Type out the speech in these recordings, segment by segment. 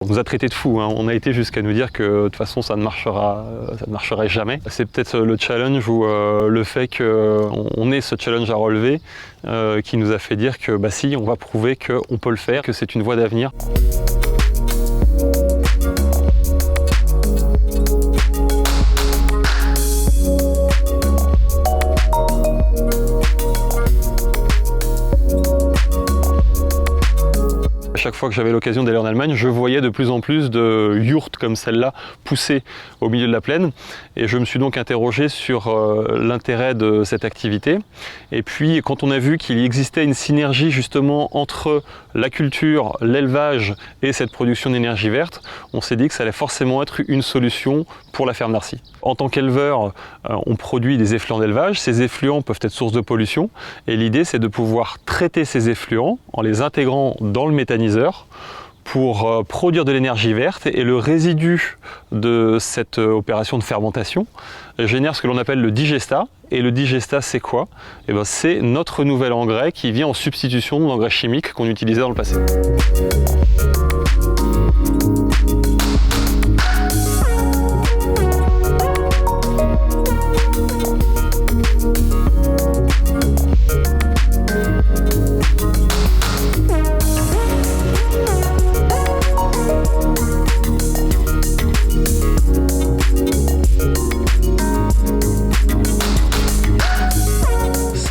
On nous a traités de fous, hein. On a été jusqu'à nous dire que de toute façon ça ne marcherait jamais. C'est peut-être le challenge ou le fait qu'on ait ce challenge à relever qui nous a fait dire que bah si, on va prouver qu'on peut le faire, que c'est une voie d'avenir. Chaque fois que j'avais l'occasion d'aller en Allemagne, je voyais de plus en plus de yourtes comme celle-là pousser au milieu de la plaine. Et je me suis donc interrogé sur l'intérêt de cette activité. Et puis quand on a vu qu'il existait une synergie justement entre la culture, l'élevage et cette production d'énergie verte, on s'est dit que ça allait forcément être une solution pour la ferme d'Arcy. En tant qu'éleveur, on produit des effluents d'élevage. Ces effluents peuvent être source de pollution. Et l'idée, c'est de pouvoir traiter ces effluents en les intégrant dans le méthaniseur pour produire de l'énergie verte, et le résidu de cette opération de fermentation génère ce que l'on appelle le digestat. Et le digestat, c'est quoi? Eh ben, c'est notre nouvel engrais qui vient en substitution de l'engrais chimique qu'on utilisait dans le passé.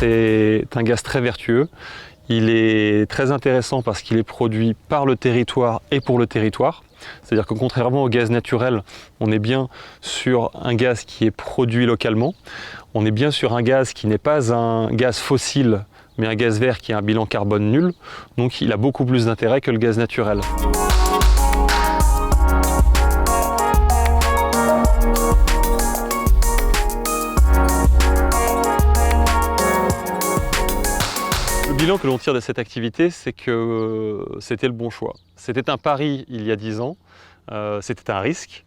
C'est un gaz très vertueux. Il est très intéressant parce qu'il est produit par le territoire et pour le territoire. C'est-à-dire que contrairement au gaz naturel, on est bien sur un gaz qui est produit localement. On est bien sur un gaz qui n'est pas un gaz fossile, mais un gaz vert qui a un bilan carbone nul. Donc il a beaucoup plus d'intérêt que le gaz naturel. Le bilan que l'on tire de cette activité, c'est que c'était le bon choix. C'était un pari il y a 10 ans, c'était un risque,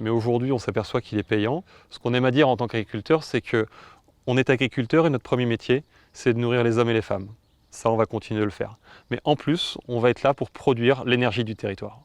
mais aujourd'hui on s'aperçoit qu'il est payant. Ce qu'on aime à dire en tant qu'agriculteur, c'est qu'on est agriculteur et notre premier métier, c'est de nourrir les hommes et les femmes. Ça, on va continuer de le faire. Mais en plus, on va être là pour produire l'énergie du territoire.